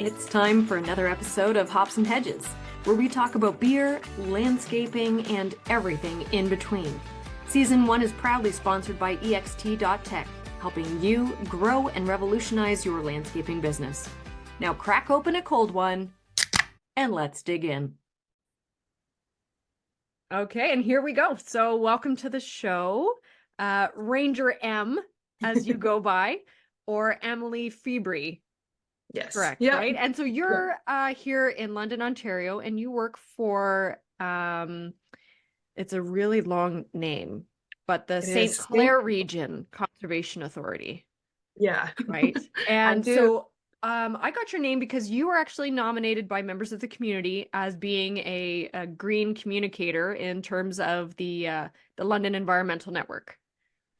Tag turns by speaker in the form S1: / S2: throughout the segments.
S1: It's time for another episode of Hops and Hedges, where we talk about beer, landscaping, and everything in between. Season 1 is proudly sponsored by ext.tech, helping you grow and revolutionize your landscaping business. Now crack open a cold one, and let's dig in. Okay, and here we go. So welcome to the show, Ranger M, as you go by, or Emily Febrey.
S2: Yes.
S1: Correct,
S2: yeah.
S1: right? And so you're here in London, Ontario, and you work for, it's a really long name, but the St. Clair Region Conservation Authority.
S2: Yeah.
S1: Right? And
S2: do.
S1: so I got your name because you were actually nominated by members of the community as being a green communicator in terms of the London Environmental Network,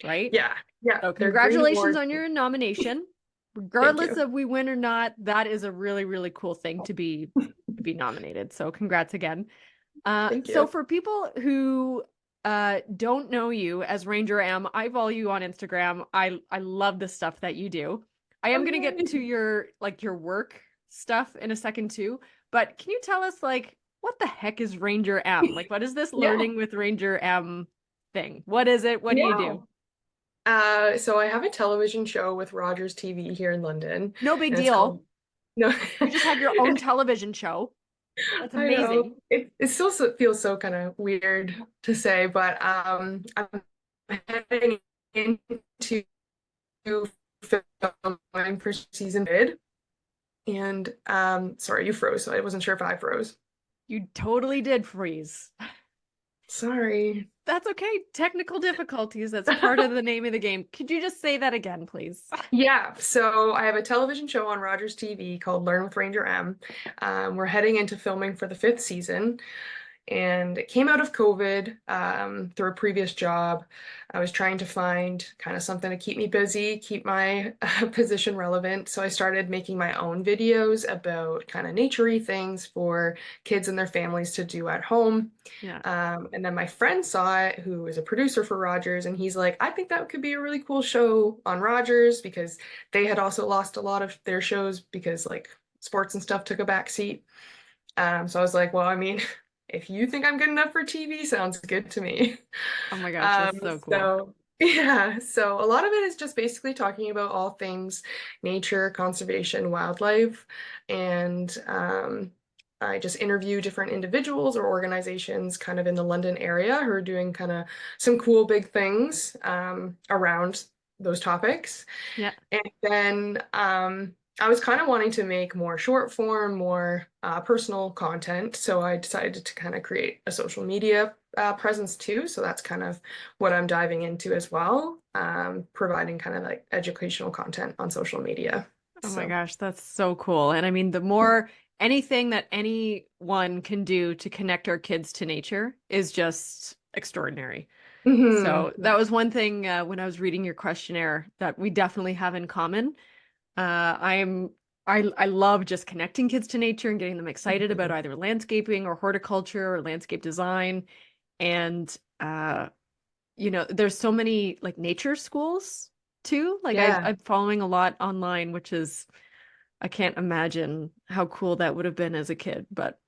S1: right?
S2: Yeah. Yeah.
S1: So congratulations on your nomination. Regardless of we win or not, that is a really, really cool thing to be nominated. So congrats again.
S2: Thank you.
S1: So for people who don't know you as Ranger M, I follow you on Instagram. I love the stuff that you do. I am going to get to your work stuff in a second too, but can you tell us what the heck is Ranger M? What is this learning with Ranger M thing? What is it? What do you do?
S2: So I have a television show with Rogers TV here in London.
S1: No big deal.
S2: No,
S1: you just have your own television show. That's amazing.
S2: It still feels so kind of weird to say, but I'm heading into filming for season mid. And sorry, you froze, so I wasn't sure if I froze.
S1: You totally did freeze.
S2: Sorry.
S1: That's okay. Technical difficulties. That's part of the name of the game. Could you just say that again, please?
S2: Yeah. So I have a television show on Rogers TV called Learn with Ranger M. We're heading into filming for the 5th season. And it came out of COVID through a previous job. I was trying to find kind of something to keep me busy, keep my position relevant. So I started making my own videos about kind of nature-y things for kids and their families to do at home.
S1: Yeah.
S2: And then my friend saw it, who is a producer for Rogers, and he's like, I think that could be a really cool show on Rogers, because they had also lost a lot of their shows because sports and stuff took a back seat. So I was like, well, I mean, if you think I'm good enough for TV, sounds good to me.
S1: Oh my gosh, that's so cool.
S2: So yeah, so a lot of it is just basically talking about all things nature, conservation, wildlife, and I just interview different individuals or organizations kind of in the London area who are doing kind of some cool big things around those topics.
S1: Yeah.
S2: And then I was kind of wanting to make more short form, more personal content. So I decided to kind of create a social media presence too. So that's kind of what I'm diving into as well, providing kind of educational content on social media.
S1: Oh my gosh, that's so cool. And I mean, the more anything that anyone can do to connect our kids to nature is just extraordinary.
S2: Mm-hmm.
S1: So that was one thing when I was reading your questionnaire that we definitely have in common. I love just connecting kids to nature and getting them excited about either landscaping or horticulture or landscape design. And there's so many nature schools too. I'm following a lot online, which is, I can't imagine how cool that would have been as a kid, but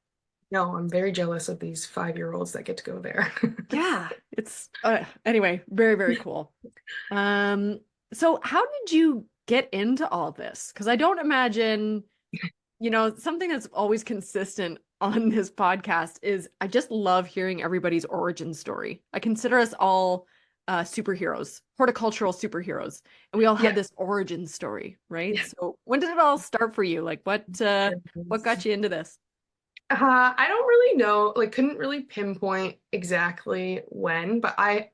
S2: no, I'm very jealous of these 5-year-olds that get to go there.
S1: Yeah, it's anyway, very, very cool. So how did you get into all of this? Because I don't imagine, something that's always consistent on this podcast is I just love hearing everybody's origin story. I consider us all superheroes, horticultural superheroes, and we all have this origin story, right? Yeah. So when did it all start for you? What got you into this?
S2: I don't really know, couldn't really pinpoint exactly when, but I've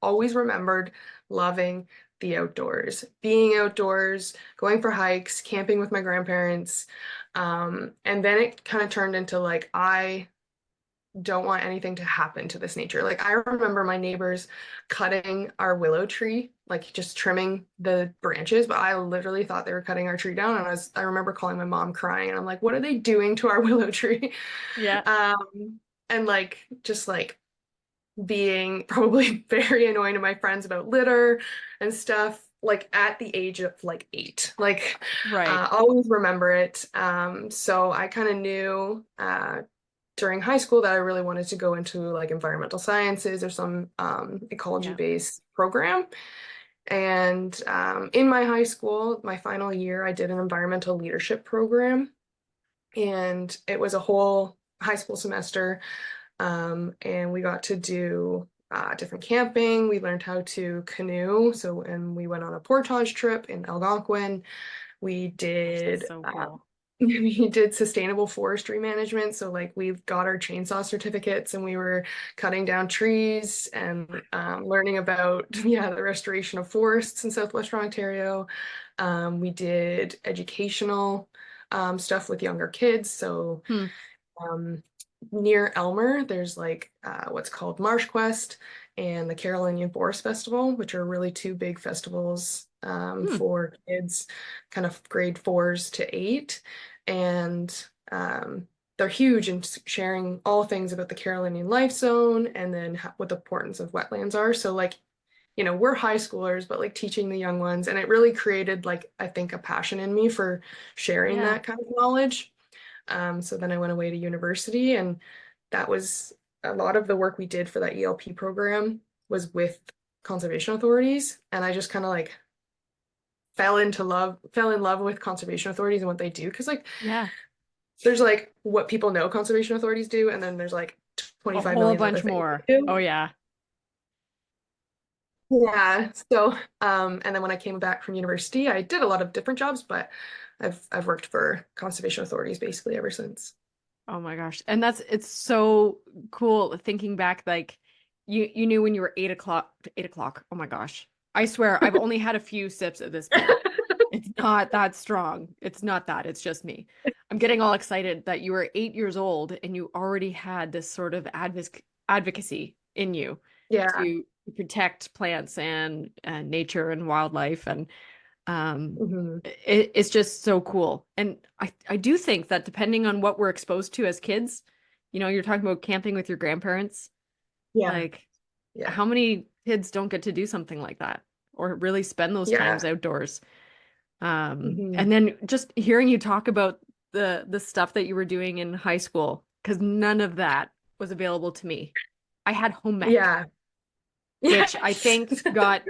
S2: always remembered loving the outdoors, being outdoors, going for hikes, camping with my grandparents. And then it kind of turned into I don't want anything to happen to this nature. I remember my neighbors cutting our willow tree, just trimming the branches, but I literally thought they were cutting our tree down. And I remember calling my mom crying, and I'm like, what are they doing to our willow tree?
S1: Yeah.
S2: And just being probably very annoying to my friends about litter and stuff. like at the age of like 8. Like
S1: Right.
S2: always remember it. So I kind of knew during high school that I really wanted to go into like environmental sciences or some
S1: Yeah.
S2: ecology-based program. And in my high school, my final year, I did an environmental leadership program, and it was a whole high school semester. And we got to do different camping. We learned how to canoe. So, and we went on a portage trip in Algonquin. We
S1: Gosh, that's
S2: did
S1: so cool.
S2: we did sustainable forestry management. So like we got our chainsaw certificates and we were cutting down trees and learning about yeah the restoration of forests in southwestern Ontario. We did educational stuff with younger kids. So
S1: Hmm.
S2: um, near Elmer, there's like what's called Marsh Quest and the Carolinian Forest Festival, which are really two big festivals
S1: Hmm.
S2: for kids, kind of grade 4s to 8. And they're huge in sharing all things about the Carolinian Life Zone and then what the importance of wetlands are. So, like, we're high schoolers, but like teaching the young ones. And it really created, like, I think, a passion in me for sharing
S1: Yeah.
S2: that kind of knowledge. So then I went away to university, and that was a lot of the work we did for that ELP program was with conservation authorities. And I just kind of like fell in love with conservation authorities and what they do. Because like
S1: Yeah.
S2: there's like what people know conservation authorities do, and then there's like
S1: A
S2: 25
S1: whole
S2: million other
S1: bunch
S2: things
S1: more.
S2: they
S1: Oh
S2: do.
S1: yeah.
S2: Yeah. So, and then when I came back from university, I did a lot of different jobs, but I've worked for conservation authorities basically ever since.
S1: Oh my gosh. And it's so cool thinking back, like you knew when you were 8 o'clock. Oh my gosh. I swear I've only had a few sips at this point. It's not that strong. It's not that. It's just me. I'm getting all excited that you were 8 years old and you already had this sort of advocacy in you
S2: Yeah.
S1: to protect plants and nature and wildlife. And
S2: Hmm.
S1: it's just so cool. And I do think that depending on what we're exposed to as kids, you're talking about camping with your grandparents,
S2: Yeah.
S1: like
S2: Yeah.
S1: how many kids don't get to do something like that or really spend those times
S2: Yeah.
S1: outdoors?
S2: Hmm.
S1: And then just hearing you talk about the stuff that you were doing in high school, because none of that was available to me. I had home ec,
S2: Yeah.
S1: which I
S2: Yes.
S1: think got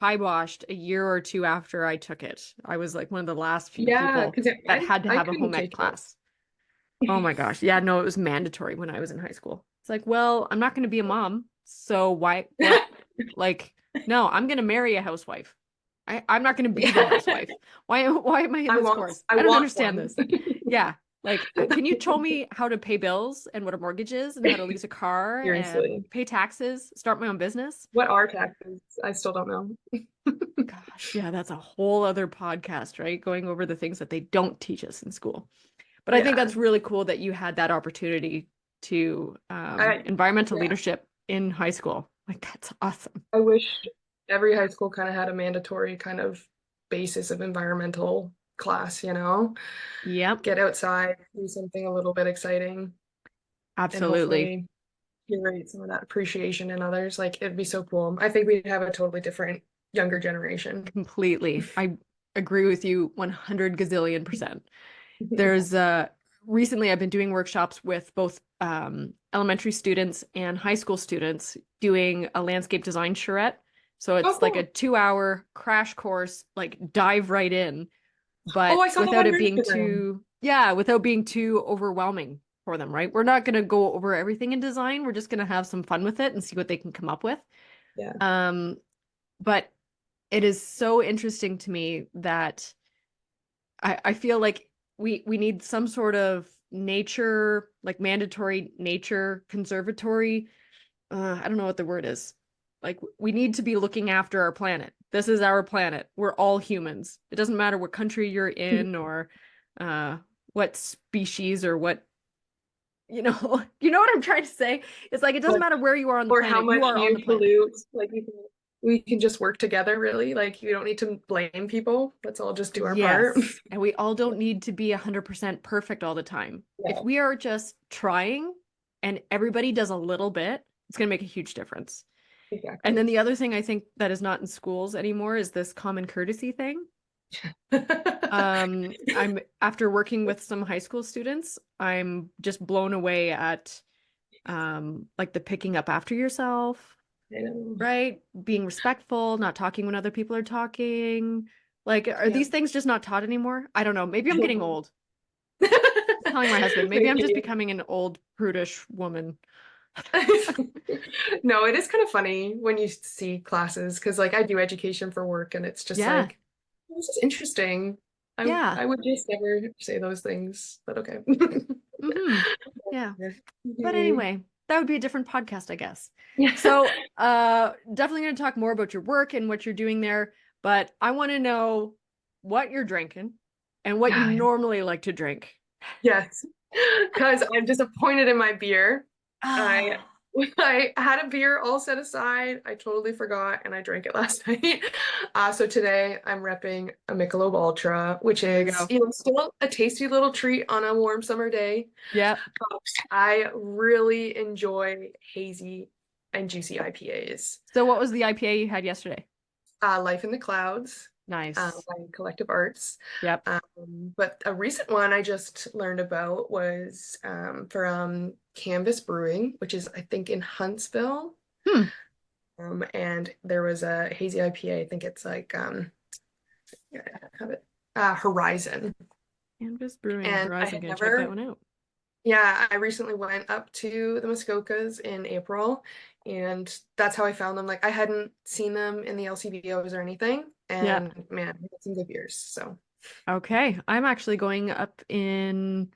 S1: kiboshed a year or two after I took it. I was like one of the last few
S2: Yeah,
S1: people
S2: because
S1: that had to
S2: I
S1: have a
S2: couldn't
S1: home ec
S2: take it.
S1: class. Oh my gosh. Yeah, no, it was mandatory when I was in high school. It's like, well, I'm not going to be a mom. So why, what? Like, no, I'm going to marry a housewife. I'm not going to be the
S2: Yeah.
S1: housewife. Why am I in this course?
S2: I
S1: I don't
S2: want
S1: understand
S2: one.
S1: this. Yeah. Like, can you tell me how to pay bills and what a mortgage is and how to lease a car and
S2: Seriously.
S1: pay taxes, start my own business?
S2: What are taxes? I still don't know.
S1: Gosh, yeah, that's a whole other podcast, right? Going over the things that they don't teach us in school. But I think
S2: Yeah.
S1: that's really cool that you had that opportunity to environmental
S2: Yeah.
S1: leadership in high school. Like, that's awesome.
S2: I wish every high school kind of had a mandatory kind of basis of environmental class.
S1: Yep,
S2: Get outside, do something a little bit exciting, and
S1: absolutely.
S2: hopefully curate some of that appreciation in others. Like it'd be so cool. I think we'd have a totally different younger generation.
S1: Completely. I agree with you 100 gazillion percent. There's recently I've been doing workshops with both elementary students and high school students doing a landscape design charrette. So
S2: Oh,
S1: it's like a
S2: cool.
S1: 2 hour crash course, like dive right in,
S2: Oh,
S1: but
S2: I saw that on your Instagram.
S1: without being too overwhelming for them, right? We're not going to go over everything in design. We're just going to have some fun with it and see what they can come up with.
S2: Yeah.
S1: Um, but it is so interesting to me that I feel like we need some sort of nature, like mandatory nature conservatory. I don't know what the word is. Like we need to be looking after our planet. This is our planet. We're all humans. It doesn't matter what country you're in or uh what species or what you know what I'm trying to say? It's like it doesn't
S2: Like,
S1: matter where you are on the
S2: or how
S1: planet. You
S2: much
S1: are on
S2: you
S1: the planet.
S2: pollute. Like we can just work together, really. Like you don't need to blame people. Let's all just do our part.
S1: Yes. And we all don't need to be 100% perfect all the time. If
S2: Yeah.
S1: we are just trying and everybody does a little bit, it's going to make a huge difference. And then
S2: Exactly.
S1: the other thing I think that is not in schools anymore is this common courtesy thing. I'm after working with some high school students, I'm just blown away at like the picking up after yourself,
S2: I know.
S1: right? Being respectful, not talking when other people are talking. Like, are
S2: Yeah.
S1: these things just not taught anymore? I don't know. Maybe I'm getting old. Telling my husband, maybe I'm just
S2: Maybe.
S1: becoming an old prudish woman.
S2: No, it is kind of funny when you see classes because like I do education for work and it's just
S1: Yeah.
S2: like this is interesting.
S1: Yeah.
S2: I would just never say those things, but okay.
S1: Hmm. Yeah. But
S2: Mhm.
S1: anyway, that would be a different podcast, I guess.
S2: Yeah.
S1: So, definitely going to talk more about your work and what you're doing there, but I want to know what you're drinking and what you
S2: Yeah.
S1: normally like to drink.
S2: Yes. Because I'm disappointed in my beer. I
S1: Ah,
S2: I had a beer all set aside. I totally forgot and I drank it last night. So today I'm repping a Michelob Ultra, which
S1: there we
S2: is,
S1: go.
S2: still a tasty little treat on a warm summer day.
S1: Yep.
S2: I really enjoy hazy and juicy IPAs.
S1: So, what was the IPA you had yesterday?
S2: Life in the Clouds
S1: Nice.
S2: by Collective Arts.
S1: Yep.
S2: But a recent one I just learned about was from Canvas Brewing, which is, I think, in Huntsville.
S1: Hmm.
S2: And there was a hazy IPA. I think it's like, yeah, I have it, Horizon.
S1: Canvas Brewing
S2: And I
S1: Horizon.
S2: had
S1: Gonna check that
S2: never,
S1: one out.
S2: yeah, I recently went up to the Muskokas in April, and that's how I found them. Like I hadn't seen them in the LCBOs or anything,
S1: Yeah.
S2: and man, I got some good beers. So,
S1: Okay. I'm actually going up in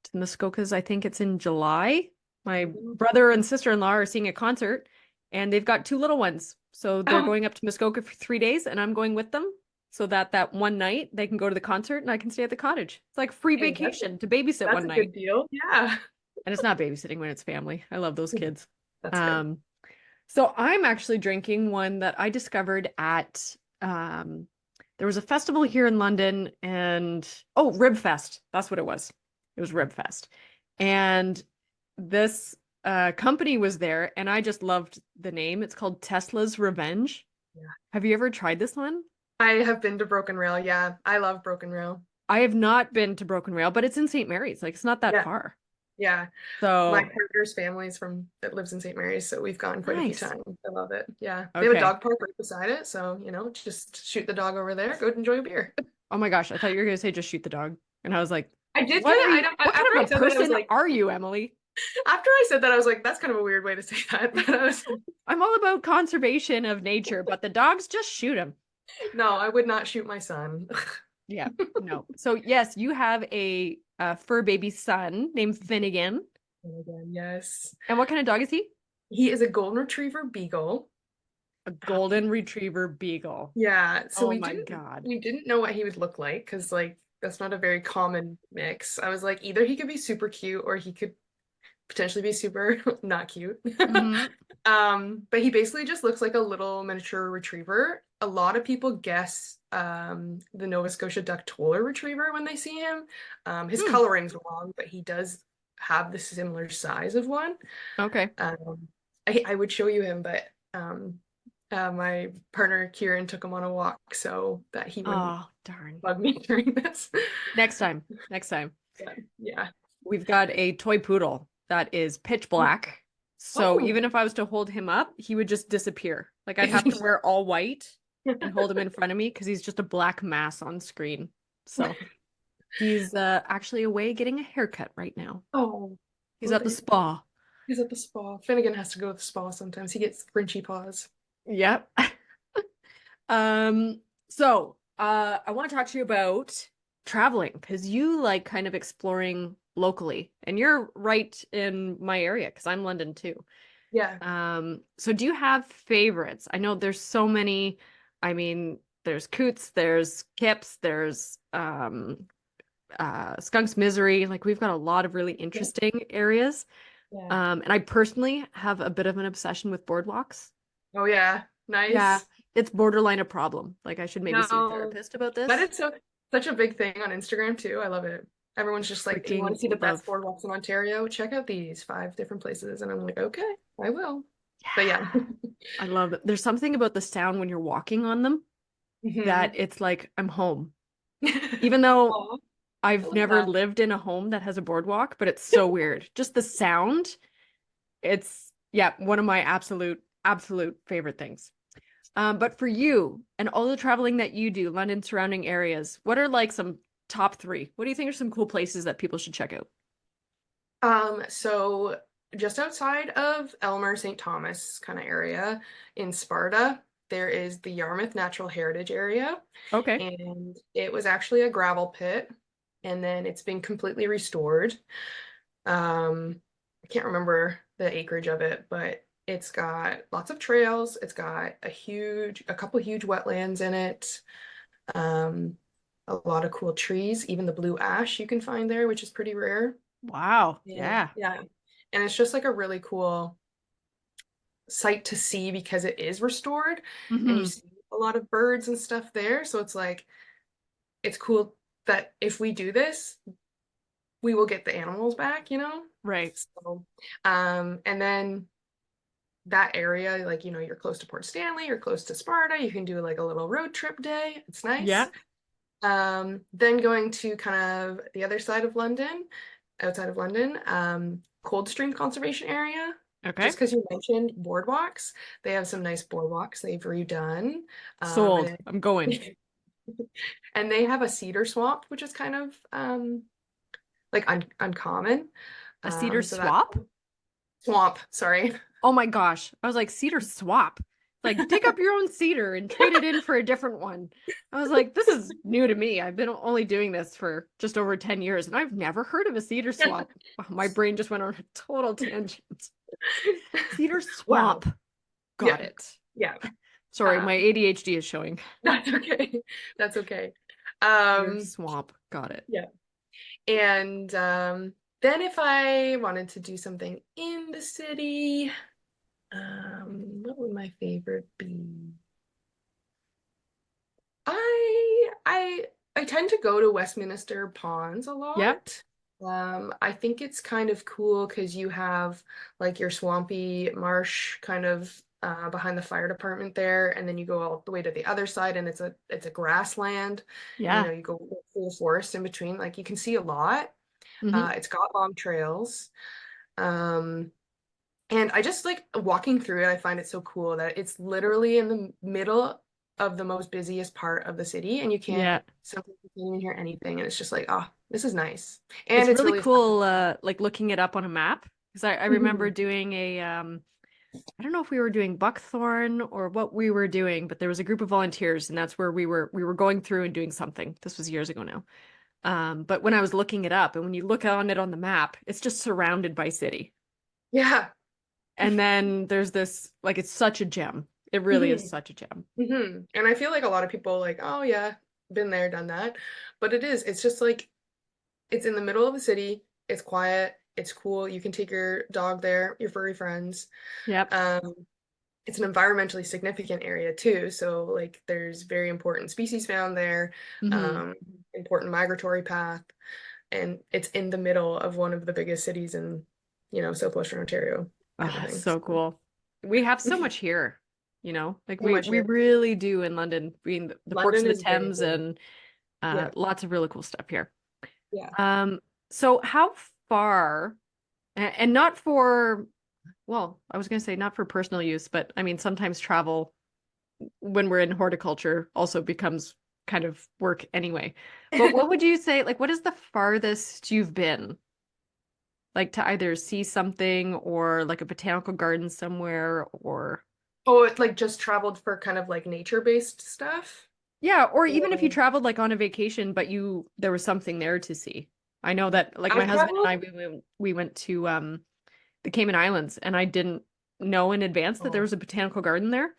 S1: to Muskokas. I think it's in July. My brother and sister-in-law are seeing a concert and they've got two little ones. So they're
S2: oh,
S1: going up to Muskoka for 3 days and I'm going with them so that that one night they can go to the concert and I can stay at the cottage. It's like free
S2: hey,
S1: vacation to babysit
S2: that's
S1: one
S2: a
S1: night.
S2: good deal. Yeah,
S1: And it's not babysitting when it's family. I love those kids.
S2: that's good.
S1: Um, so I'm actually drinking one that I discovered at there was a festival here in London and oh, Rib Fest. That's what it was. It was Rib Fest. And this company was there and I just loved the name. It's called Tesla's Revenge.
S2: Yeah.
S1: Have you ever tried this one?
S2: I have been to Broken Rail. Yeah, I love Broken Rail.
S1: I have not been to Broken Rail, but it's in St. Mary's. Like it's not that
S2: Yeah,
S1: far.
S2: yeah. My
S1: So
S2: partner's family is from that lives in St. Mary's, so we've gone quite a few
S1: nice.
S2: times. I love it. Yeah, they have a
S1: Okay.
S2: dog park right beside it, so just shoot the dog over there, go enjoy a beer.
S1: Oh my gosh, I thought you were gonna say just shoot the dog. And I was like,
S2: I did
S1: what
S2: kind
S1: are
S2: of. I
S1: you
S2: don't.
S1: what
S2: After
S1: kind
S2: I
S1: of a
S2: said that, I was
S1: person
S2: like,
S1: are you, Emily?
S2: after I said that, I was like, that's kind of a weird way to say that. But I was,
S1: I'm all about conservation of nature, but the dogs just shoot them.
S2: no, I would not shoot my son.
S1: Yeah, no. So yes, you have a fur baby son named Finnegan.
S2: And again, yes,
S1: And what kind of dog is he?
S2: he is a golden retriever beagle.
S1: A golden retriever beagle.
S2: Yeah, so
S1: Oh my God.
S2: we didn't know what he would look like because like that's not a very common mix. I was like either he could be super cute or he could potentially be super not cute.
S1: Hmm.
S2: But he basically just looks like a little miniature retriever. A lot of people guess the Nova Scotia Duck Toller Retriever when they see him. His
S1: Hmm.
S2: coloring's wrong, but he does have the similar size of one.
S1: Okay.
S2: I would show you him, but my partner Kieran took him on a walk so that he wouldn't
S1: Oh, darn.
S2: bug me during this.
S1: Next time. Next time.
S2: But, yeah.
S1: We've got a toy poodle that is pitch black. So
S2: Oh.
S1: even if I was to hold him up, he would just disappear. Like I'd have to wear all white and hold him in front of me because he's just a black mass on screen. So he's actually away getting a haircut right now.
S2: Oh,
S1: He's
S2: poor
S1: at the
S2: baby.
S1: spa.
S2: He's at the spa. Finnegan has to go to the spa sometimes. He gets grinchy paws.
S1: Yep. I want to talk to you about traveling because you like kind of exploring locally and you're right in my area because I'm London too.
S2: Yeah.
S1: So do you have favorites? I know there's so many. I mean, there's Coots, there's Kips, there's Skunk's Misery. Like we've got a lot of really
S2: Yeah.
S1: interesting areas.
S2: Yeah.
S1: And I personally have a bit of an obsession with boardwalks.
S2: Oh yeah.
S1: Yeah,
S2: Nice.
S1: it's borderline a problem. Like I should maybe see a
S2: No,
S1: therapist about
S2: that
S1: this.
S2: is such a big thing on Instagram too. I love it. Everyone's just like, you want
S1: Freaking
S2: to see the best
S1: love.
S2: boardwalks in Ontario? Check out these 5 different places. And I'm like, okay, I will. But yeah.
S1: Yeah. I love it. There's something about the sound when you're walking on them that
S2: Hmm.
S1: it's like I'm home. Even though
S2: Oh, I
S1: I've
S2: love
S1: never
S2: that.
S1: lived in a home that has a boardwalk, but it's so weird. Just the sound, it's yeah, one of my absolute favorite things. But for you and all the traveling that you do, London surrounding areas, what are like some top three? What do you think are some cool places that people should check out?
S2: So just outside of Elmer, St. Thomas kind of area in Sparta, there is the Yarmouth Natural Heritage Area,
S1: Okay.
S2: and it was actually a gravel pit, and then it's been completely restored. I can't remember the acreage of it, but it's got lots of trails. It's got a couple huge wetlands in it. Um, a lot of cool trees, even the blue ash you can find there, which is pretty rare.
S1: Wow.
S2: Yeah,
S1: Yeah.
S2: yeah. And it's just like a really cool sight to see because it is restored and you
S1: Hmm.
S2: see a lot of birds and stuff there. So it's like, it's cool that if we do this, we will get the animals back, you know?
S1: Right.
S2: So, and then that area, like, you're close to Port Stanley, you're close to Sparta, you can do like a little road trip day. It's nice.
S1: Yeah.
S2: Then going to kind of the other side of London, outside of London, Coldstream Conservation Area.
S1: Okay.
S2: Just because you mentioned boardwalks, they have some nice boardwalks they've redone.
S1: Sold.
S2: And
S1: I'm going.
S2: and they have a cedar swamp, which is kind of like uncommon.
S1: A cedar
S2: So that
S1: swap?
S2: swamp, sorry.
S1: Oh my gosh. I was like, cedar swap. Like, dig up your own cedar and trade it in for a different one. I was like, this is new to me. I've been only doing this for just over 10 years and I've never heard of a cedar swap. Oh, my brain just went on a total tangent. Cedar
S2: Wow.
S1: swamp. Got
S2: Yeah.
S1: it.
S2: Yeah.
S1: Sorry, my
S2: Um,
S1: ADHD is showing.
S2: that's okay. That's okay.
S1: Cedar
S2: Um,
S1: swamp. Got it.
S2: yeah. And then if I wanted to do something in the city, what would my favorite be? I I I tend to go to Westminster Ponds a
S1: Yep.
S2: lot. I think it's kind of cool because you have like your swampy marsh kind of behind the fire department there, and then you go all the way to the other side, and it's a grassland, and
S1: Yeah.
S2: you go through the forest in between. Like you can see a lot.
S1: Hmm.
S2: It's got long trails. Um, and I just like walking through it, I find it so cool that it's literally in the middle of the most busiest part of the city, and
S1: Yeah.
S2: sometimes you can't even hear anything. And it's just like, oh, this is nice. And
S1: It's
S2: it's
S1: really
S2: really
S1: cool, like looking it up on a map. Because I remember
S2: Mhm.
S1: doing I don't know if we were doing buckthorn or what we were doing, but there was a group of volunteers, and that's where we were going through and doing something. This was years ago now. But when I was looking it up, and when you look on it on the map, it's just surrounded by city.
S2: Yeah.
S1: And then there's this, like, it's such a gem. It really is
S2: Hmm.
S1: such a gem.
S2: And I feel like a lot of people like, oh yeah, been there, done that. But it's just like it's in the middle of the city, it's quiet, it's cool. You can take your dog there, your furry friends.
S1: Yep.
S2: Um, it's an environmentally significant area too. So like there's very important species found there,
S1: Hmm.
S2: um, important migratory path, and it's in the middle of one of the biggest cities in, Southwestern Ontario kind of
S1: Ah,
S2: thing.
S1: so cool. We have so much here, like
S2: So
S1: we
S2: much
S1: we
S2: here.
S1: really do in London, being the ports of
S2: London
S1: the
S2: is very
S1: Thames
S2: big.
S1: and
S2: Yeah.
S1: lots of really cool stuff here.
S2: Yeah.
S1: So how far, and not for, well, I was going to say not for personal use, but I mean, sometimes travel when we're in horticulture also becomes kind of work anyway. But what would you say, like, what is the farthest you've been, like to either see something or like a botanical garden somewhere or,
S2: Oh, it like just traveled for kind of like nature-based stuff.
S1: yeah, or even if you
S2: Or
S1: traveled like on a vacation, but there was something there to see. I know that like
S2: I
S1: my husband and
S2: traveled.
S1: I, we went to the Cayman Islands, and I didn't know in advance that there
S2: Oh,
S1: was a botanical garden there.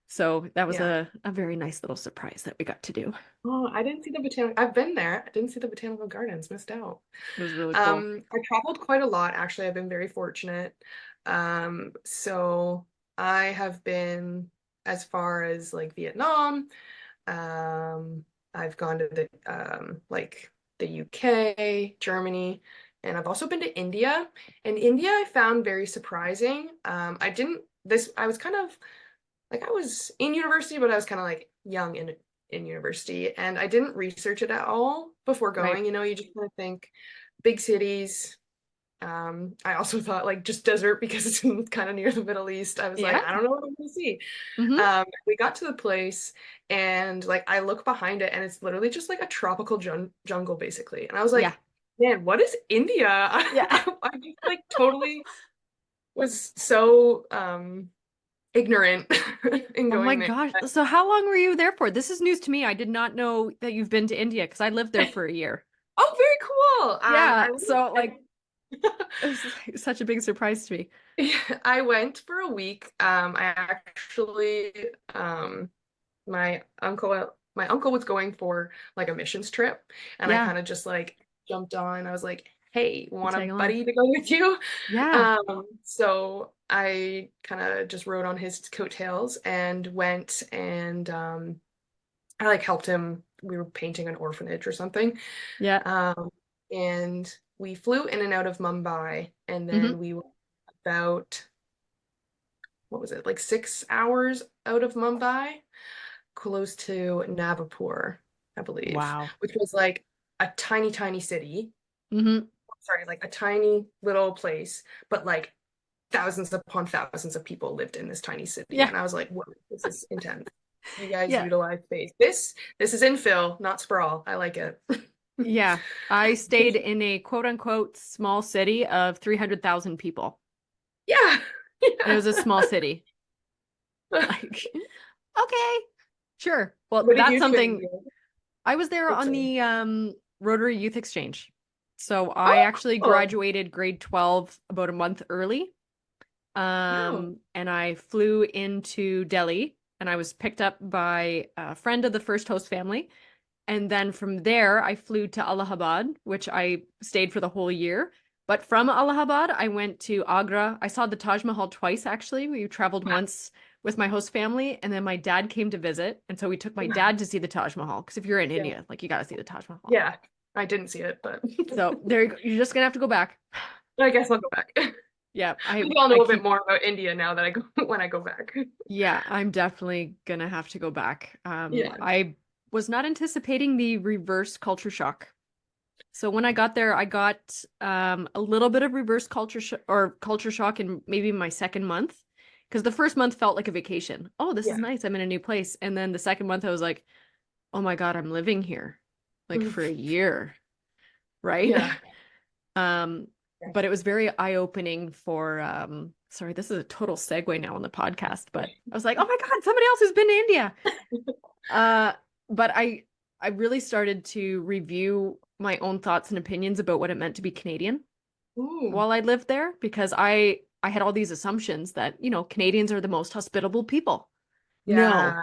S1: So that was
S2: yeah.
S1: a very nice little surprise that we got to do.
S2: Oh, I didn't see the botanical. I've been there. I didn't see the botanical gardens. Missed out.
S1: It was really cool.
S2: I traveled quite a lot, actually. I've been very fortunate. So I have been as far as like Vietnam. Um, I've gone to like the UK, Germany, and I've also been to India. And India I found very surprising. I didn't I was kind of like I was in university, but I was kind of like young in university, and I didn't research it at all before
S1: Right.
S2: going. You just kind of think big cities. I also thought like just desert because it's kind of near the Middle East. I was like,
S1: Yeah.
S2: I don't know what I'm gonna see.
S1: Mm-hmm.
S2: We got to the place and like I look behind it and it's literally just like a tropical jungle basically. And I was
S1: Yeah.
S2: like, man, what is India?
S1: Yeah.
S2: I just like totally was so ignorant in
S1: Oh my
S2: going there.
S1: gosh. So how long were you there for? This is news to me. I did not know that you've been to India because I lived there for a year.
S2: Oh, very cool.
S1: Yeah.
S2: I
S1: So
S2: went,
S1: like it was like such a big surprise to me.
S2: I went for a week. I actually my uncle was going for like a missions trip and I
S1: Yeah.
S2: kind of just like jumped on. I was like, hey,
S1: You
S2: want a
S1: tag along.
S2: buddy to go with you?
S1: Yeah.
S2: So I kind of just rode on his coattails and went and I like helped him. We were painting an orphanage or something.
S1: Yeah.
S2: Um, and we flew in and out of Mumbai and
S1: Hmm.
S2: then we were about what was it, like 6 hours out of Mumbai, close to Navapur, I believe,
S1: Wow.
S2: which was like a tiny, tiny city.
S1: Hmm.
S2: Sorry, like a tiny little place, but like thousands upon thousands of people lived in this tiny city.
S1: Yeah.
S2: And I was like, whoa, this is intense. You guys
S1: Yeah.
S2: utilize space. This is infill, not sprawl. I like it.
S1: Yeah. I stayed in a quote unquote small city of 300,000 people.
S2: Yeah.
S1: And it
S2: Yeah.
S1: was a small city. Like, okay, sure. Well,
S2: What did
S1: that's
S2: you do in
S1: something
S2: India?
S1: I was there
S2: Oops,
S1: on
S2: sorry.
S1: the Rotary Youth Exchange. So I
S2: Oh,
S1: actually
S2: cool.
S1: graduated grade 12 about a month early.
S2: Wow.
S1: And I flew into Delhi and I was picked up by a friend of the first host family. And then from there, I flew to Allahabad, which I stayed for the whole year. But from Allahabad, I went to Agra. I saw the Taj Mahal twice, actually. We traveled once with my host family, and then my dad came to visit. And so we took my dad to see the Taj Mahal. Because if you're in
S2: Yeah.
S1: India, like you got to see the Taj Mahal.
S2: Yeah. I didn't see it, but
S1: So there you go. You're just gonna have to go back.
S2: I guess I'll go back.
S1: Yeah,
S2: Maybe I'll
S1: I
S2: know a bit
S1: keep
S2: more about India now that I go when I go back.
S1: yeah, I'm definitely gonna have to go back.
S2: Yeah.
S1: I was not anticipating the reverse culture shock. So when I got there, I got a little bit of reverse culture sh or culture shock in maybe my second month, because the first month felt like a vacation. Oh, this is
S2: Yeah.
S1: nice. I'm in a new place. And then the second month, I was like, oh my God, I'm living here like for a year, right?
S2: Yeah.
S1: Um, but it was very eye-opening for sorry, this is a total segue now on the podcast, but I was like, oh my God, somebody else who's been to India. Uh, but I really started to review my own thoughts and opinions about what it meant to be Canadian
S2: Ooh.
S1: while I lived there because I had all these assumptions that, Canadians are the most hospitable people. No,
S2: Yeah.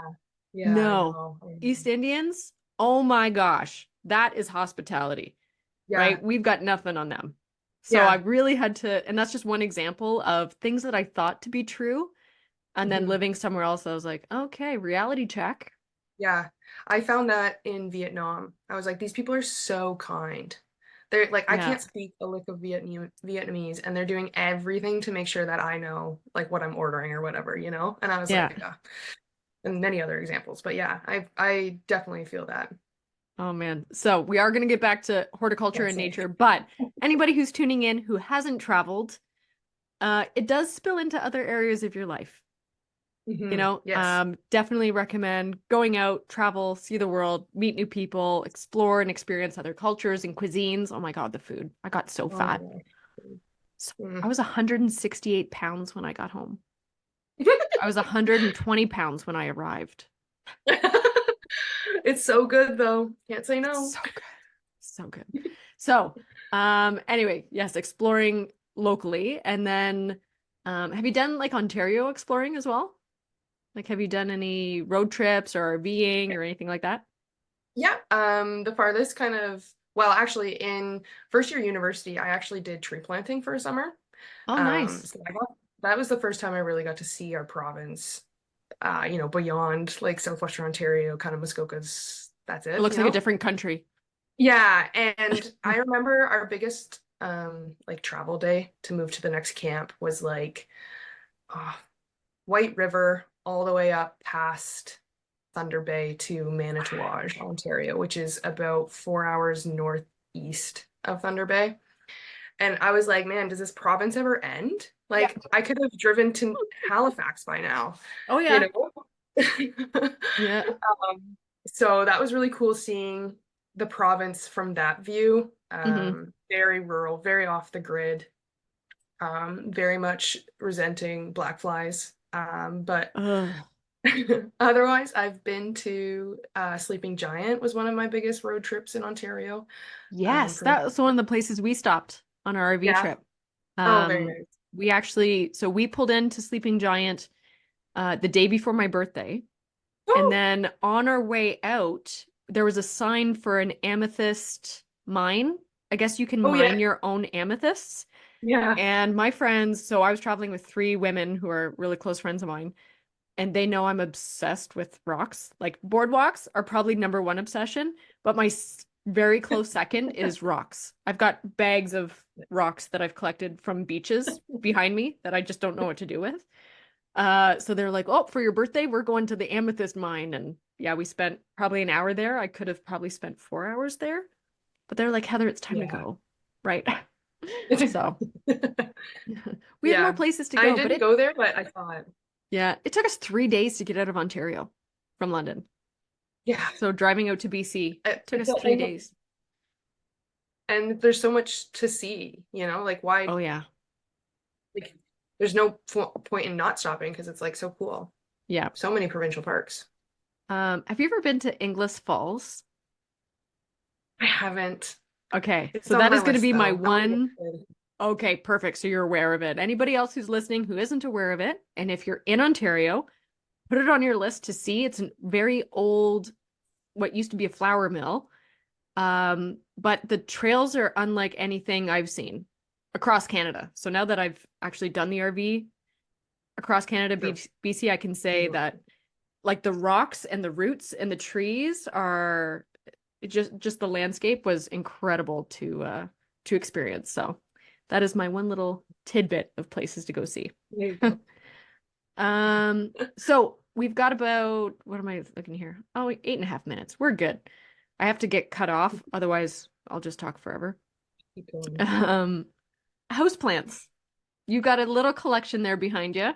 S2: Yeah, I
S1: no.
S2: know.
S1: East Indians, oh my gosh, that is hospitality,
S2: Yeah.
S1: right? We've got nothing on them. So I
S2: Yeah.
S1: really had to, and that's just one example of things that I thought to be true. And then
S2: Mhm.
S1: living somewhere else, I was like, okay, reality check.
S2: Yeah. I found that in Vietnam. I was like, these people are so kind. They're like, I
S1: Yeah.
S2: can't speak a lick of Vietnamese, and they're doing everything to make sure that I know like what I'm ordering or whatever. And I was
S1: Yeah.
S2: like, and many other examples. But yeah, I definitely feel that.
S1: Oh man. So we are going to get back to horticulture
S2: Yeah,
S1: and
S2: same.
S1: nature, but anybody who's tuning in who hasn't traveled, it does spill into other areas of your life.
S2: Yes.
S1: Definitely recommend going out, travel, see the world, meet new people, explore and experience other cultures and cuisines. Oh my God, the food. I got so
S2: Oh my
S1: fat.
S2: God.
S1: So I
S2: Mm.
S1: was 168 pounds when I got home. I was 120 pounds when I arrived.
S2: It's so good though. Can't say
S1: It's
S2: no.
S1: so good. So good. So, anyway, yes, exploring locally. And then, have you done like Ontario exploring as well? Like, have you done any road trips or RVing or anything like that?
S2: Yeah, the farthest kind of, well, actually in first year university, I actually did tree planting for a summer.
S1: Oh, nice.
S2: So that was the first time I really got to see our province, beyond like Southwestern Ontario, kind of Muskoka's, that's
S1: It
S2: it,
S1: looks
S2: you
S1: like a
S2: know?
S1: different country.
S2: Yeah, and I remember our biggest like travel day to move to the next camp was like, oh, White River all the way up past Thunder Bay to Manitouwadge, Ontario, which is about 4 hours northeast of Thunder Bay. And I was like, man, does this province ever end?
S1: Yeah.
S2: Like, I could have driven to Halifax by now,
S1: Oh
S2: you
S1: yeah.
S2: know?
S1: Yeah.
S2: So that was really cool seeing the province from that view.
S1: Hmm.
S2: Very rural, very off the grid, very much resenting black flies. But
S1: Ugh.
S2: otherwise, I've been to Sleeping Giant was one of my biggest road trips in Ontario.
S1: Yes,
S2: For
S1: that was one of the places we stopped on our RV
S2: yeah.
S1: trip.
S2: Oh, very
S1: Um,
S2: nice.
S1: we actually, so we pulled into Sleeping Giant the day before my birthday. And
S2: Oh,
S1: then on our way out, there was a sign for an amethyst mine. I guess you can
S2: oh yeah,
S1: mine your own amethysts.
S2: yeah.
S1: And my friends, so I was traveling with three women who are really close friends of mine, and they know I'm obsessed with rocks. Like boardwalks are probably number one obsession, but my very close second is rocks. I've got bags of rocks that I've collected from beaches behind me that I just don't know what to do with. So they're like, "Oh, for your birthday, we're going to the amethyst mine." And yeah, we spent probably an hour there. I could have probably spent 4 hours there, but they're like, "Heather, it's time to
S2: Yeah.
S1: go." Right. So we had more
S2: Yeah.
S1: places to
S2: I
S1: go, but
S2: didn't
S1: it,
S2: go there, but I saw it.
S1: yeah, it took us 3 days to get out of Ontario from London.
S2: Yeah.
S1: So driving out to BC took
S2: It's
S1: us three
S2: almost,
S1: days.
S2: and there's so much to see, like why,
S1: Oh yeah.
S2: like, there's no point in not stopping because it's like so cool.
S1: Yeah.
S2: So many provincial parks.
S1: Have you ever been to Inglis Falls?
S2: I haven't.
S1: Okay,
S2: It's
S1: so
S2: on
S1: that
S2: my
S1: is going to
S2: list
S1: be my
S2: though. I want to get
S1: one.
S2: started.
S1: Okay, perfect. So you're aware of it. Anybody else who's listening who isn't aware of it, and if you're in Ontario, put it on your list to see. It's a very old, what used to be a flour mill. But the trails are unlike anything I've seen across Canada. So now that I've actually done the RV across Canada,
S2: So,
S1: BC, I can say that like the rocks and the roots and the trees are just the landscape was incredible to experience. So that is my one little tidbit of places to go see.
S2: there you go.
S1: So we've got about what am I looking here? Oh, 8.5 minutes. We're good. I have to get cut off, otherwise I'll just talk forever.
S2: Keep going.
S1: Um, Houseplants. You got a little collection there behind you.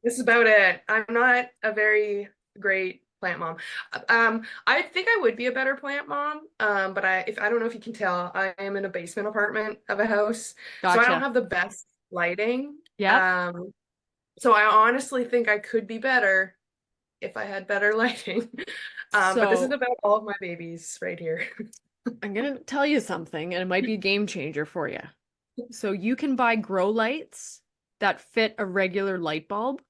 S2: This is about it. I'm not a very great plant mom. I think I would be a better plant mom. But I don't know if you can tell, I am in a basement apartment of a house, so I don't
S1: Gotcha.
S2: have the best lighting.
S1: Yep.
S2: So I honestly think I could be better if I had better lighting. But this is
S1: So
S2: about all of my babies right here.
S1: I'm gonna tell you something, and it might be a game changer for you. So you can buy grow lights that fit a regular light bulb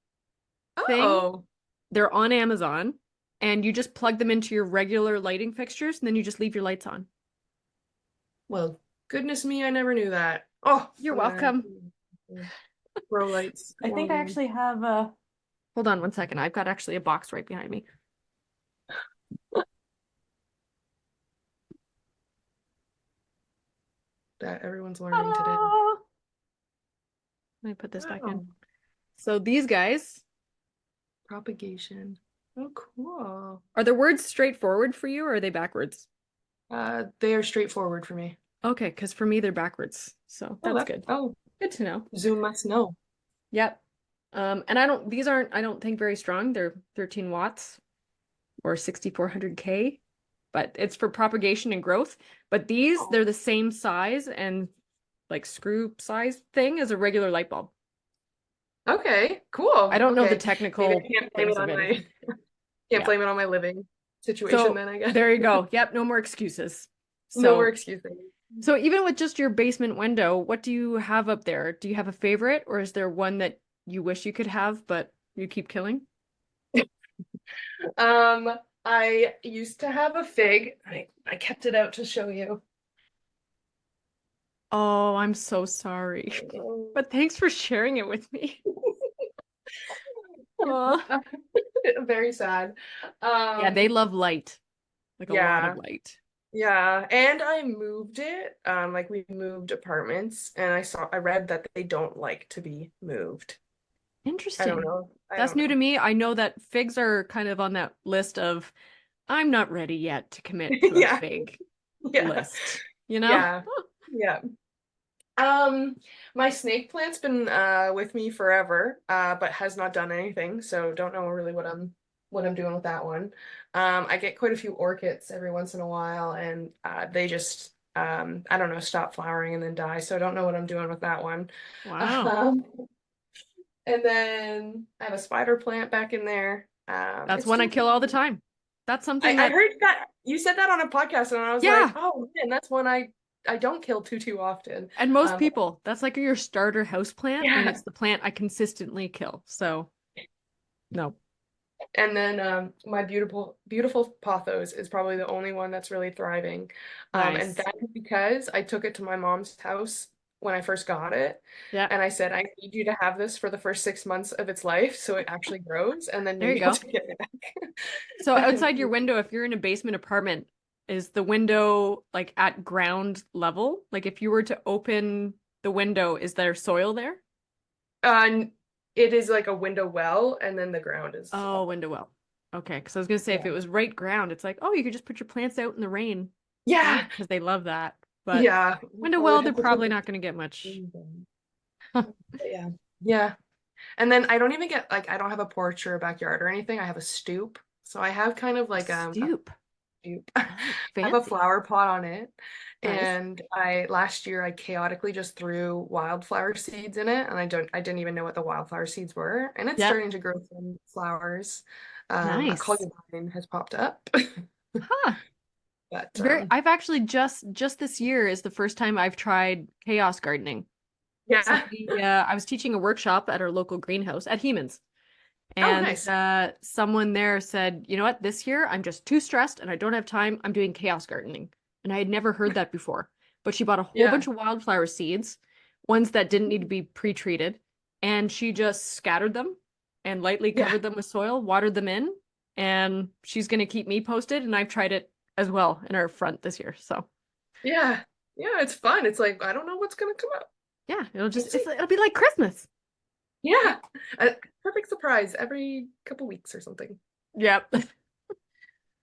S1: thing.
S2: Oh,
S1: They're on Amazon, and you just plug them into your regular lighting fixtures, and then you just leave your lights on.
S2: well, goodness me, I never knew that. Oh,
S1: You're
S2: I'm gonna
S1: welcome.
S2: grow lights.
S1: I think I actually have a. Hold on one second. I've got actually a box right behind me.
S2: That everyone's learning today.
S1: Ah! Let me put this back in.
S2: Wow.
S1: So these guys,
S2: Propagation. Oh, cool.
S1: are the words straightforward for you or are they backwards?
S2: They are straightforward for me.
S1: Okay, because for me they're backwards. So
S2: Oh,
S1: that's good.
S2: oh,
S1: Good to know.
S2: Zoom must know.
S1: Yep. And these aren't, I don't think very strong. They're 13 watts or 6400K, but it's for propagation and growth. But these,
S2: Oh,
S1: they're the same size and like screw size thing as a regular light bulb.
S2: okay,
S1: I
S2: cool.
S1: don't know the
S2: Okay, maybe I
S1: technical
S2: can't blame
S1: things
S2: it
S1: of
S2: on
S1: anything.
S2: can't
S1: Yeah.
S2: blame it on my living situation
S1: So
S2: then, I guess.
S1: there you go. Yep, no more excuses.
S2: No more
S1: So
S2: excusing.
S1: so even with just your basement window, what do you have up there? Do you have a favorite, or is there one that you wish you could have, but you keep killing?
S2: Um, I used to have a fig. I kept it out to show you.
S1: Oh, I'm so sorry. But thanks for sharing it with me. Oh.
S2: Very sad.
S1: Yeah, they love light, like a lot of
S2: Yeah.
S1: light.
S2: Yeah, and I moved it. Like we moved apartments, and I read that they don't like to be moved. I don't
S1: Interesting.
S2: know. I
S1: That's
S2: don't
S1: new to
S2: know.
S1: me. I know that figs are kind of on that list of I'm not ready yet to commit to a
S2: Yeah.
S1: fig
S2: Yeah.
S1: list, you know?
S2: Yeah. Yeah. Um, my snake plant's been with me forever, but has not done anything, so don't know really what I'm doing with that one. I get quite a few orchids every once in a while, and they just I don't know, stop flowering and then die, so I don't know what I'm doing with that one.
S1: Wow.
S2: Um, and then I have a spider plant back in there.
S1: That's
S2: It's
S1: one I
S2: doing
S1: kill all
S2: pretty
S1: the
S2: good.
S1: time. That's
S2: I,
S1: something
S2: I
S1: that,
S2: heard that you said that on a podcast, and I was like,
S1: yeah.
S2: oh man, that's one I don't kill too often.
S1: And most
S2: Um,
S1: people, that's like your starter house plant, and
S2: yeah.
S1: it's the plant I consistently kill. So, no.
S2: And then my beautiful pothos is probably the only one that's really thriving. And
S1: Nice.
S2: that is because I took it to my mom's house when I first got it.
S1: Yeah.
S2: And I said, I need you to have this for the first 6 months of its life so it actually grows, and then
S1: There you
S2: maybe I'll
S1: go.
S2: take it
S1: So
S2: back.
S1: outside your window, if you're in a basement apartment, is the window like at ground level? Like if you were to open the window, is there soil there?
S2: Uh, it is like a window well, and then the ground is
S1: Oh,
S2: up.
S1: window well. Okay, because I was gonna say if
S2: Yeah.
S1: it was right ground, it's like, oh, you could just put your plants out in the rain, right?
S2: Yeah.
S1: Because they love that. But
S2: Yeah.
S1: window
S2: I would
S1: well, they're
S2: have to put
S1: probably
S2: the
S1: not gonna get much.
S2: but yeah. Yeah. And then I don't even get like I don't have a porch or a backyard or anything. I have a stoop. So I have kind of
S1: A
S2: like a
S1: stoop.
S2: stoop. I
S1: Oh,
S2: have a
S1: fancy.
S2: flower pot on it.
S1: Nice.
S2: And I last year I chaotically just threw wildflower seeds in it, and I didn't even know what the wildflower seeds were. And it's
S1: Yep.
S2: starting to grow some flowers. A
S1: Nice.
S2: columbine has popped up.
S1: Huh.
S2: But
S1: Very, I've actually just this year is the first time I've tried chaos gardening.
S2: yeah.
S1: Somebody, I was teaching a workshop at our local greenhouse at Hemans,
S2: Oh,
S1: and
S2: nice.
S1: someone there said, you know what, this year I'm just too stressed and I don't have time. I'm doing chaos gardening. And I had never heard that before. But she bought a whole
S2: Yeah.
S1: bunch of wildflower seeds, ones that didn't need to be pre-treated, and she just scattered them and lightly
S2: Yeah.
S1: covered them with soil, watered them in, and she's going to keep me posted. And I've tried it as well in our front this year. So
S2: Yeah. Yeah, it's fun. It's like I don't know what's gonna come up.
S1: yeah,
S2: We'll see.
S1: it'll be like Christmas.
S2: Yeah. A perfect surprise every couple weeks or something.
S1: Yep.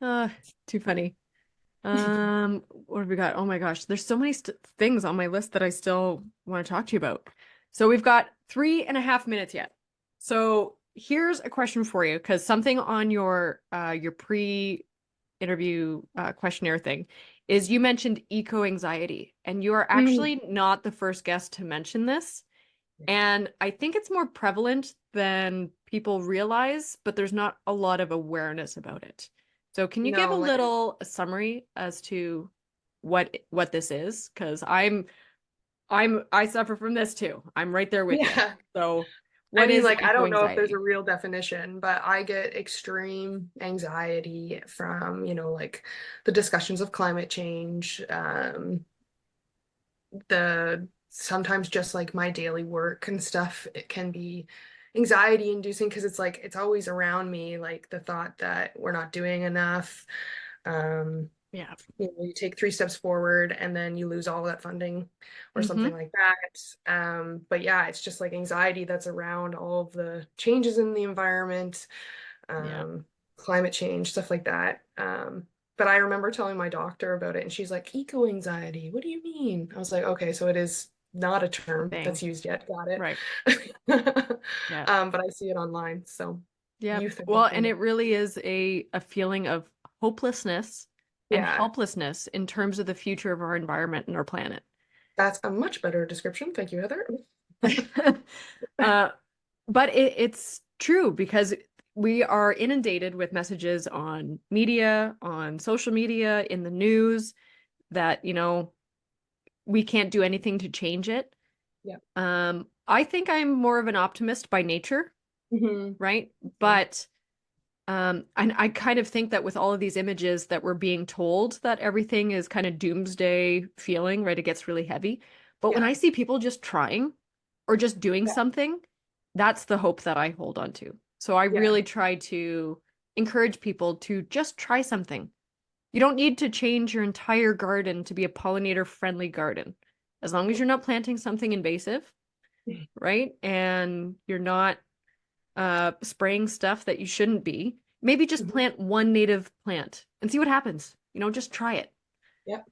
S1: Uh, too funny. What have we got? Oh my gosh, there's so many things on my list that I still want to talk to you about. So we've got 3.5 minutes yet. So here's a question for you, because something on your pre-interview questionnaire thing is you mentioned eco anxiety, and you are
S2: Mm.
S1: actually not the first guest to mention this. And I think it's more prevalent than people realize, but there's not a lot of awareness about it. So can you give a
S2: No, like
S1: little summary as to what this is? Because I suffer from this too. I'm right there with you.
S2: yeah.
S1: So
S2: I
S1: what
S2: mean,
S1: is
S2: like I
S1: eco
S2: don't know if there's a
S1: anxiety?
S2: real definition, but I get extreme anxiety from, like the discussions of climate change, the sometimes just like my daily work and stuff, it can be anxiety inducing because it's like it's always around me, like the thought that we're not doing enough. Um,
S1: Yeah.
S2: you take 3 steps forward and then you lose all that funding or something
S1: Mm-hmm.
S2: like that. But yeah, it's just like anxiety that's around all of the changes in the environment,
S1: Yeah.
S2: um, climate change, stuff like that. But I remember telling my doctor about it, and she's like, eco anxiety, what do you mean? I was like, okay, so it is not a
S1: A
S2: term
S1: thing.
S2: that's used yet. Got it.
S1: Right. Yeah.
S2: But I see it online. So
S1: Yep.
S2: youth are
S1: Well, and
S2: definitely,
S1: it really is a feeling of hopelessness and
S2: yeah,
S1: helplessness in terms of the future of our environment and our planet.
S2: that's a much better description. Thank you, Heather.
S1: Uh, but it's true because we are inundated with messages on media, on social media, in the news that, we can't do anything to change it.
S2: Yeah.
S1: I think I'm more of an optimist by nature,
S2: Hmm.
S1: right? But and I kind of think that with all of these images that we're being told that everything is kind of doomsday feeling, right? It gets really heavy. But when
S2: Yeah.
S1: I see people just trying or just doing
S2: Yeah.
S1: something, that's the hope that I hold on to. So I
S2: Yeah.
S1: really try to encourage people to just try something. You don't need to change your entire garden to be a pollinator friendly garden. As long as you're not planting something invasive, right? And you're not spraying stuff that you shouldn't be. Maybe just
S2: Mhm.
S1: plant one native plant and see what happens. Just try it.
S2: Yep.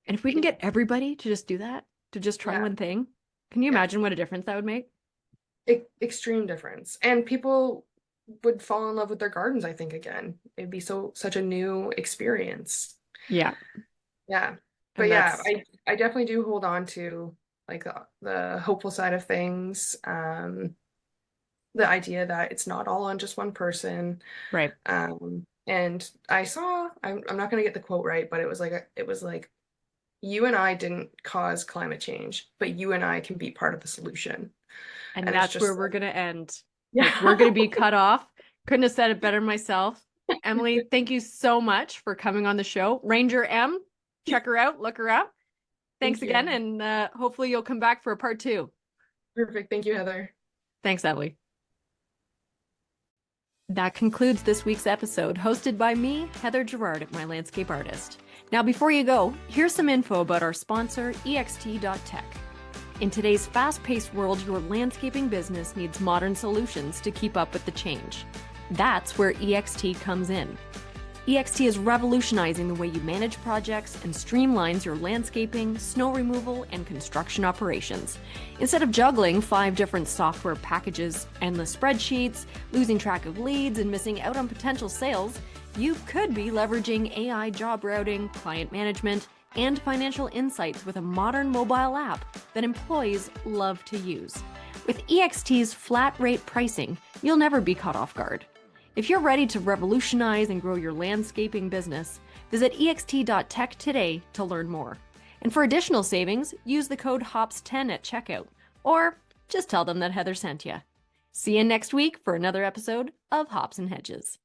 S1: And if we can get everybody to just do that, to just try
S2: Yeah.
S1: one thing, can you
S2: Yeah.
S1: imagine what a difference that would make?
S2: Extreme difference. And people would fall in love with their gardens, I think, again. It'd be such a new experience.
S1: Yeah.
S2: Yeah. But
S1: And
S2: yeah,
S1: that's
S2: I definitely do hold on to like the hopeful side of things. The idea that it's not all on just one person.
S1: right.
S2: And I'm not gonna get the quote right, but it was like you and I didn't cause climate change, but you and I can be part of the solution.
S1: And
S2: And it's
S1: that's where
S2: just
S1: we're
S2: like,
S1: going to end because we're
S2: yeah.
S1: going to be cut off. Couldn't have said it better myself. Emily, thank you so much for coming on the show. Ranger M, check her out, look her up. Thanks
S2: Thank
S1: again.
S2: you.
S1: And hopefully you'll come back for a part 2.
S2: Perfect. Thank you, Heather.
S1: Thanks, Emily. That concludes this week's episode, hosted by me, Heather Gerard, my landscape artist. Now, before you go, here's some info about our sponsor, ext.tech. In today's fast-paced world, your landscaping business needs modern solutions to keep up with the change. That's where EXT comes in. EXT is revolutionizing the way you manage projects and streamlines your landscaping, snow removal, and construction operations. Instead of juggling 5 different software packages, endless spreadsheets, losing track of leads, and missing out on potential sales, you could be leveraging AI job routing, client management, and financial insights with a modern mobile app that employees love to use. With EXT's flat rate pricing, you'll never be caught off guard. If you're ready to revolutionize and grow your landscaping business, visit ext.tech today to learn more. And for additional savings, use the code HOPS10 at checkout, or just tell them that Heather sent you. See you next week for another episode of Hops and Hedges.